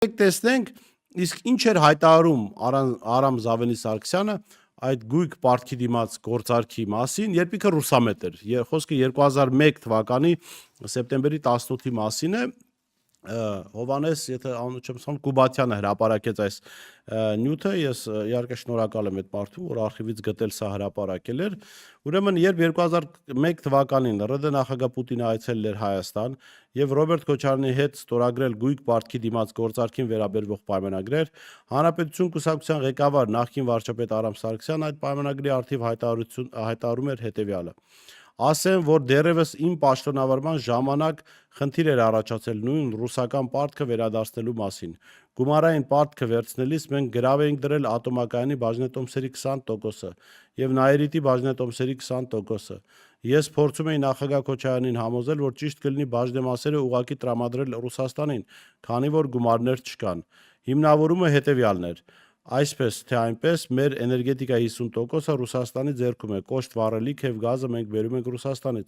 տեսնենք, իսկ ինչ էր հայտարարում Արամ Զավենի Սարգսյանը այդ գույք պարտքի դիմաց գործարքի մասին, երբ ինքը ռուսամետ էր։ Խոսքը 2001 թվականի սեպտեմբերի 18-ի մասին է։ Հովանես, եթե անունը չեմ սխալվում, Կուբատյանը հրապարակեց այս նյութը, ես իհարկե շնորհակալ եմ այդ մարդուն, որ արխիվից գտել սա հրապարակել էր։ Ուրեմն, երբ 2001 թվականին ՌԴ նախագահ Պուտինը այցելել էր Հայաստան եւ Ռոբերտ Քոչարյանի հետ ստորագրել գույք պարտքի դիմաց գործարքին վերաբերող պայմանագրեր, Հանրապետություն կուսակցության ղեկավար նախկին վարչապետ Արամ Սարգսյանն այդ պայմանագրի առթիվ հայտարարում էր հետեւյալը. Ասեմ, որ դեռևս իմ պաշտոնավարման ժամանակ խնդիր էր առաջացել նույն ռուսական պարտքը վերադարձնելու մասին։ Գումարային պարտքը վերցնելիս մենք գրավ էինք դրել ատոմակայանի բաժնետոմսերի 20%-ը եւ Նաիրիտի բաժնետոմսերի 20%-ը։ Ես փորձում էի նախագահ Քոչարյանին համոզել, որ ճիշտ կլինի բաժնեմասերը ուղղակի տրամադրել Ռուսաստանին, քանի որ գումարներ չկան։ Հիմնավորումը հետեւյալն էր. Այսպես թե այնպես մեր էներգետիկայի 50%-ը Ռուսաստանի ձեռքում է, կոշտ վառելիք եւ գազը մենք բերում ենք Ռուսաստանից։